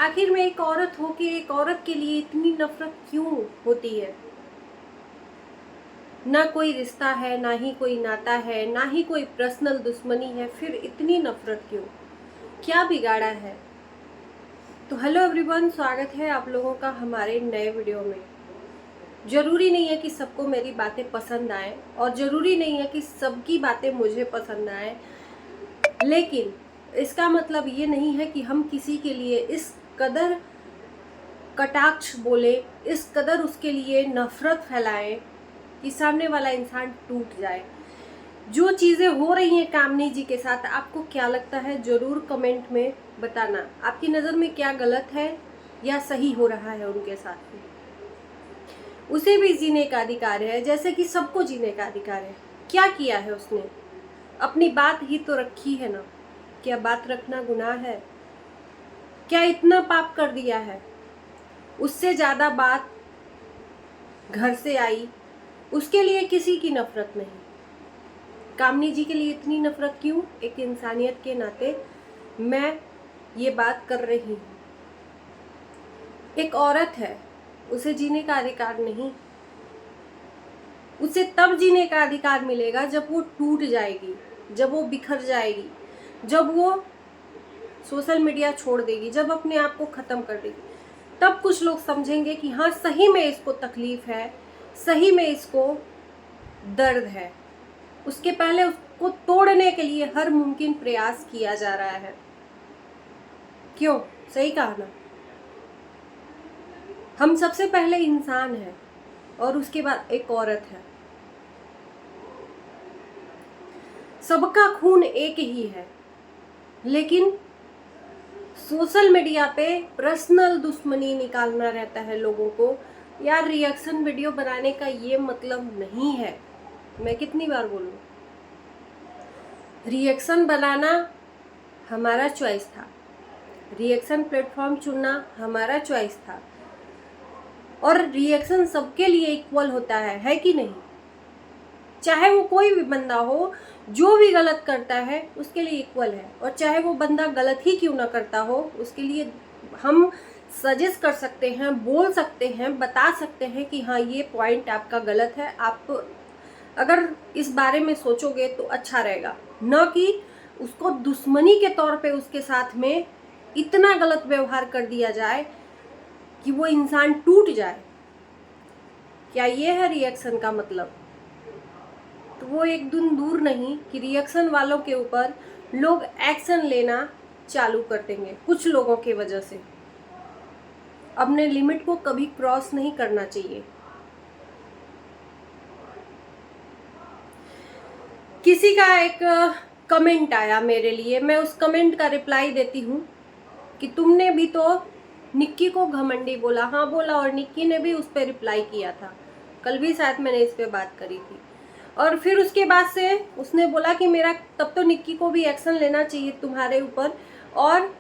आखिर में एक औरत हो के एक औरत के लिए इतनी नफरत क्यों होती है? ना कोई रिश्ता है, ना ही कोई नाता है, ना ही कोई पर्सनल दुश्मनी है, फिर इतनी नफरत क्यों? क्या बिगाड़ा है? तो हेलो एवरीवन, स्वागत है आप लोगों का हमारे नए वीडियो में। जरूरी नहीं है कि सबको मेरी बातें पसंद आए और जरूरी नहीं है कि सबकी बातें मुझे पसंद आए, लेकिन इसका मतलब ये नहीं है कि हम किसी के लिए इस कदर कटाक्ष बोले, इस कदर उसके लिए नफरत फैलाएं कि सामने वाला इंसान टूट जाए। जो चीज़ें हो रही हैं कामनी जी के साथ, आपको क्या लगता है? ज़रूर कमेंट में बताना। आपकी नज़र में क्या गलत है या सही हो रहा है उनके साथ में? उसे भी जीने का अधिकार है, जैसे कि सबको जीने का अधिकार है। क्या किया है उसने? अपनी बात ही तो रखी है ना। क्या बात रखना गुनाह है? क्या इतना पाप कर दिया है? उससे ज़्यादा बात घर से आई, उसके लिए किसी की नफरत नहीं। कामनी जी के लिए इतनी नफरत क्यों? एक इंसानियत के नाते मैं ये बात कर रही हूँ। एक औरत है, उसे जीने का अधिकार नहीं। उसे तब जीने का अधिकार मिलेगा जब वो टूट जाएगी, जब वो बिखर जाएगी, जब वो सोशल मीडिया छोड़ देगी, जब अपने आप को खत्म कर देगी। तब कुछ लोग समझेंगे कि हाँ, सही में इसको तकलीफ है, सही में इसको दर्द है। उसके पहले उसको तोड़ने के लिए हर मुमकिन प्रयास किया जा रहा है। क्यों? सही कहा ना। हम सबसे पहले इंसान हैं और उसके बाद एक औरत है। सबका खून एक ही है, लेकिन सोशल मीडिया पे पर्सनल दुश्मनी निकालना रहता है लोगों को। यार, रिएक्शन वीडियो बनाने का ये मतलब नहीं है। मैं कितनी बार बोलूं, रिएक्शन बनाना हमारा चॉइस था, रिएक्शन प्लेटफॉर्म चुनना हमारा चॉइस था, और रिएक्शन सबके लिए इक्वल होता है कि नहीं? चाहे वो कोई भी बंदा हो, जो भी गलत करता है उसके लिए इक्वल है, और चाहे वो बंदा गलत ही क्यों ना करता हो, उसके लिए हम सजेस्ट कर सकते हैं, बोल सकते हैं, बता सकते हैं कि हाँ, ये पॉइंट आपका गलत है, आप अगर इस बारे में सोचोगे तो अच्छा रहेगा। न कि उसको दुश्मनी के तौर पे उसके साथ में इतना गलत व्यवहार कर दिया जाए कि वो इंसान टूट जाए। क्या ये है रिएक्शन का मतलब? तो वो एक दिन दूर नहीं कि रिएक्शन वालों के ऊपर लोग एक्शन लेना चालू कर देंगे, कुछ लोगों की वजह से। अपने लिमिट को कभी क्रॉस नहीं करना चाहिए। किसी का एक कमेंट आया मेरे लिए, मैं उस कमेंट का रिप्लाई देती हूँ कि तुमने भी तो निक्की को घमंडी बोला। हाँ, बोला, और निक्की ने भी उस पर रिप्लाई किया था। कल भी शायद मैंने इस पे बात करी थी। और फिर उसके बाद से उसने बोला कि मेरा तब तो निक्की को भी एक्शन लेना चाहिए तुम्हारे ऊपर, और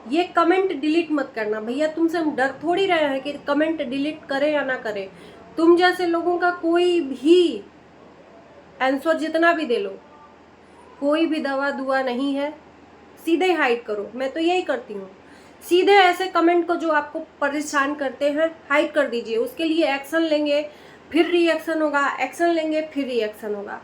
ये कमेंट डिलीट मत करना। भैया, तुमसे हम डर थोड़ी रहे हैं कि कमेंट डिलीट करें या ना करें। तुम जैसे लोगों का कोई भी आंसर जितना भी दे लो, कोई भी दवा दुआ नहीं है। सीधे हाइड करो। मैं तो यही करती हूँ, सीधे ऐसे कमेंट को जो आपको परेशान करते हैं हाइड कर दीजिए। उसके लिए एक्शन लेंगे, फिर रिएक्शन होगा, एक्शन लेंगे, फिर रिएक्शन होगा।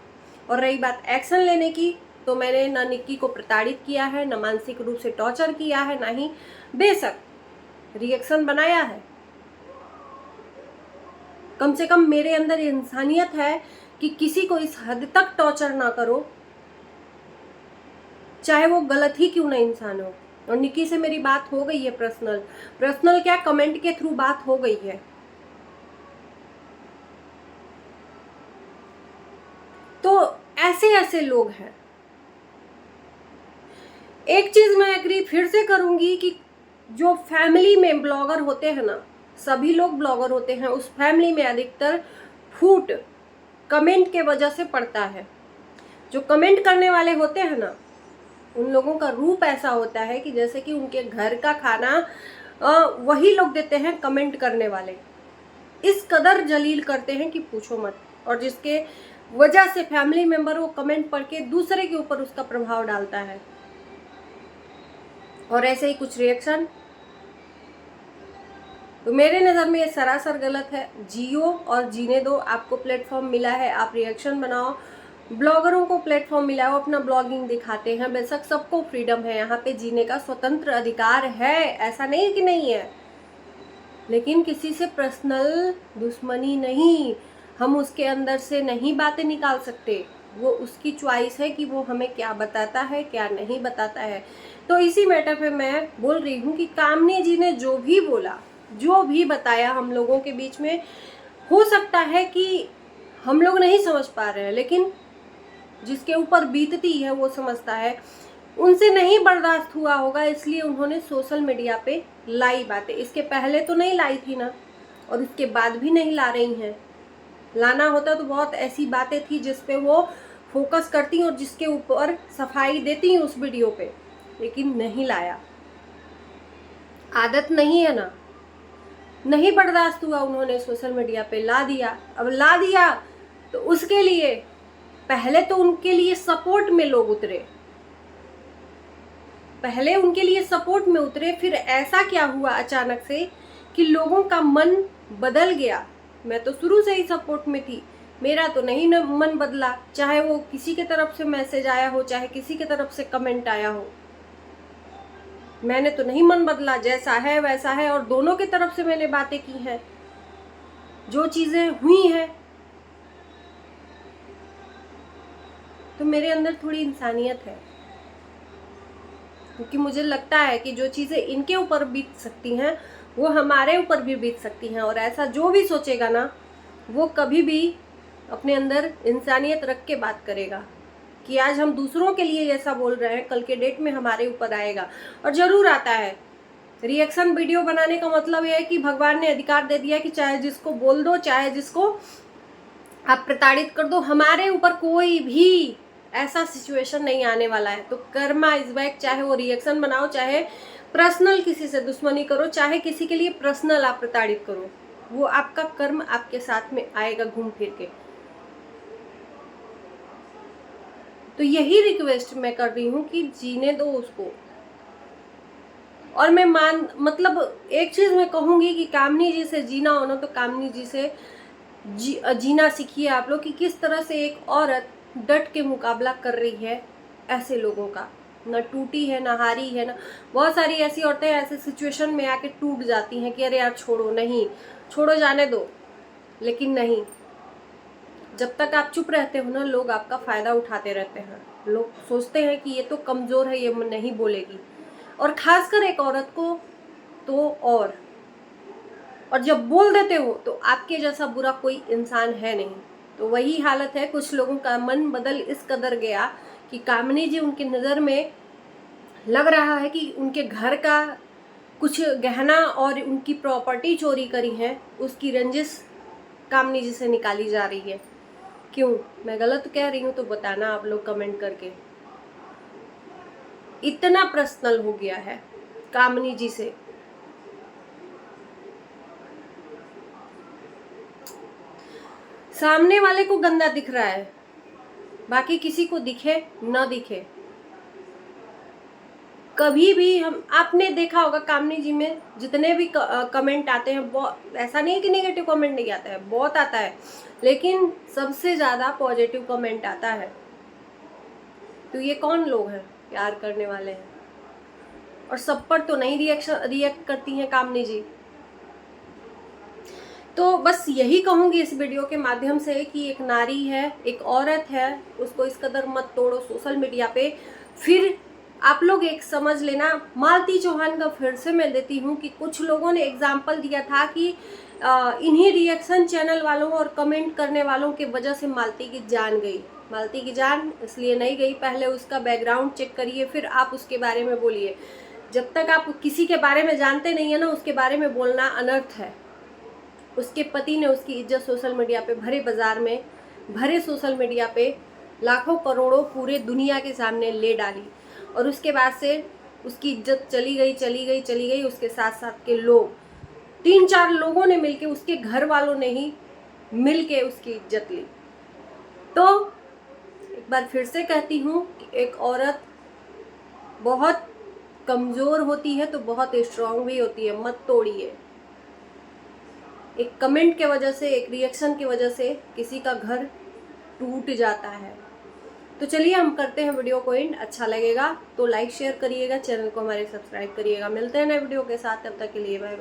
और रही बात एक्शन लेने की, तो मैंने ना निक्की को प्रताड़ित किया है, ना मानसिक रूप से टॉर्चर किया है, ना ही बेशक रिएक्शन बनाया है। कम से कम मेरे अंदर इंसानियत है कि किसी को इस हद तक टॉर्चर ना करो, चाहे वो गलत ही क्यों ना इंसान हो। और निक्की से मेरी बात हो गई है, पर्सनल क्या, कमेंट के थ्रू बात हो गई है। तो ऐसे ऐसे लोग हैं। एक चीज मैं एग्री फिर से करूंगी कि जो फैमिली में ब्लॉगर होते हैं ना, सभी लोग ब्लॉगर होते हैं, उस फैमिली में अधिकतर फूट कमेंट के वजह से पड़ता है। जो कमेंट करने वाले होते हैं ना, उन लोगों का रूप ऐसा होता है कि जैसे कि उनके घर का खाना वही लोग देते हैं कमेंट करने वाले। इस कदर जलील करते हैं कि पूछो मत। और जिसके वजह से फैमिली मेंबर वो कमेंट पढ़ के दूसरे के ऊपर उसका प्रभाव डालता है। और ऐसे ही कुछ रिएक्शन तो मेरे नज़र में ये सरासर गलत है। जियो और जीने दो, आपको प्लेटफॉर्म मिला है, आप रिएक्शन बनाओ। ब्लॉगरों को प्लेटफॉर्म मिला है, वो अपना ब्लॉगिंग दिखाते हैं, बेशक सबको फ्रीडम है, यहाँ पे जीने का स्वतंत्र अधिकार है, ऐसा नहीं कि नहीं है, लेकिन किसी से पर्सनल दुश्मनी नहीं, हम उसके अंदर से नहीं बातें निकाल सकते। वो उसकी चॉइस है कि वो हमें क्या बताता है क्या नहीं बताता है। तो इसी मैटर पे मैं बोल रही हूँ कि कामनी जी ने जो भी बोला, जो भी बताया हम लोगों के बीच में, हो सकता है कि हम लोग नहीं समझ पा रहे हैं, लेकिन जिसके ऊपर बीतती है वो समझता है। उनसे नहीं बर्दाश्त हुआ होगा, इसलिए उन्होंने सोशल मीडिया पे लाई बातें। इसके पहले तो नहीं लाई थी ना, और इसके बाद भी नहीं ला रही हैं। लाना होता तो बहुत ऐसी बातें थी जिस पे वो फोकस करती और जिसके ऊपर सफाई देती उस वीडियो पे, लेकिन नहीं लाया। आदत नहीं है ना, नहीं बर्दाश्त हुआ, उन्होंने सोशल मीडिया पे ला दिया। अब ला दिया तो उसके लिए पहले तो उनके लिए सपोर्ट में लोग उतरे, पहले उनके लिए सपोर्ट में उतरे, फिर ऐसा क्या हुआ अचानक से कि लोगों का मन बदल गया। मैं तो शुरू से ही सपोर्ट में थी, मेरा तो नहीं मन बदला, चाहे वो किसी के तरफ से मैसेज आया हो, चाहे किसी के तरफ से कमेंट आया हो, मैंने तो नहीं मन बदला, जैसा है वैसा है। और दोनों की तरफ से मैंने बातें की हैं, जो चीजें हुई हैं, तो मेरे अंदर थोड़ी इंसानियत है, क्योंकि मुझे लगता है कि जो चीजें इनके ऊपर बीत सकती हैं वो हमारे ऊपर भी बीत सकती हैं। और ऐसा जो भी सोचेगा ना, वो कभी भी अपने अंदर इंसानियत रख के बात करेगा कि आज हम दूसरों के लिए जैसा बोल रहे हैं, कल के डेट में हमारे ऊपर आएगा, और जरूर आता है। रिएक्शन वीडियो बनाने का मतलब यह है कि भगवान ने अधिकार दे दिया कि चाहे जिसको बोल दो, चाहे जिसको आप प्रताड़ित कर दो, हमारे ऊपर कोई भी ऐसा सिचुएशन नहीं आने वाला है। तो कर्मा इज बैक, चाहे वो रिएक्शन बनाओ, चाहे पर्सनल किसी से दुश्मनी करो, चाहे किसी के लिए पर्सनल आप प्रताड़ित करो, वो आपका कर्म आपके साथ में आएगा घूम फिर के। तो यही रिक्वेस्ट मैं कर रही हूँ कि जीने दो उसको। और मैं मतलब एक चीज मैं कहूंगी कि कामनी जी से जीना हो ना, तो कामनी जी से जीना सीखिए आप लोग, कि किस तरह से एक औरत डट के मुकाबला कर रही है ऐसे लोगों का। ना टूटी है, ना हारी है, ना बहुत सारी ऐसी औरतें ऐसे सिचुएशन में आके टूट जाती हैं कि अरे यार छोड़ो, नहीं छोड़ो, जाने दो। लेकिन नहीं, जब तक आप चुप रहते हो ना, लोग आपका फायदा उठाते रहते हैं। लोग सोचते हैं कि ये तो कमजोर है, ये नहीं बोलेगी, और खासकर एक औरत को तो और जब बोल देते हो तो आपके जैसा बुरा कोई इंसान है नहीं। तो वही हालत है, कुछ लोगों का मन बदल इस कदर गया कि कामनी जी उनकी नज़र में लग रहा है कि उनके घर का कुछ गहना और उनकी प्रॉपर्टी चोरी करी है, उसकी रंजिश कामनी जी से निकाली जा रही है। क्यों, मैं गलत कह रही हूँ तो बताना आप लोग कमेंट करके। इतना पर्सनल हो गया है कामनी जी से। सामने वाले को गंदा दिख रहा है, बाकी किसी को दिखे न दिखे, कभी भी हम आपने देखा होगा कामनी जी में जितने भी कमेंट आते हैं, बहुत ऐसा नहीं है कि नेगेटिव कमेंट नहीं आता है, बहुत आता है, लेकिन सबसे ज्यादा पॉजिटिव कमेंट आता है। तो ये कौन लोग हैं प्यार करने वाले हैं, और सब पर तो नहीं रिएक्ट करती हैं कामनी जी। तो बस यही कहूंगी इस वीडियो के माध्यम से कि एक नारी है, एक औरत है, उसको इस कदर मत तोड़ो सोशल मीडिया पे। फिर आप लोग एक समझ लेना, मालती चौहान का फिर से मैं देती हूँ कि कुछ लोगों ने एग्जाम्पल दिया था कि इन्हीं रिएक्शन चैनल वालों और कमेंट करने वालों की वजह से मालती की जान गई। मालती की जान इसलिए नहीं गई, पहले उसका बैकग्राउंड चेक करिए, फिर आप उसके बारे में बोलिए। जब तक आप किसी के बारे में जानते नहीं है ना, उसके बारे में बोलना अनर्थ है। उसके पति ने उसकी इज्जत सोशल मीडिया पे, भरे बाजार में, भरे सोशल मीडिया पे लाखों करोड़ों पूरे दुनिया के सामने ले डाली, और उसके बाद से उसकी इज्जत चली गई चली गई चली गई। उसके साथ साथ के लोग, 3-4 लोगों ने मिलके, उसके घर वालों ने ही मिलके उसकी इज्जत ली। तो एक बार फिर से कहती हूँ कि एक औरत बहुत कमज़ोर होती है तो बहुत स्ट्रांग भी होती है, मत तोड़िए। एक कमेंट के वजह से, एक रिएक्शन की वजह से किसी का घर टूट जाता है। तो चलिए हम करते हैं वीडियो को एंड। अच्छा लगेगा तो लाइक शेयर करिएगा, चैनल को हमारे सब्सक्राइब करिएगा। मिलते हैं नए वीडियो के साथ, तब तक के लिए बाय बाय।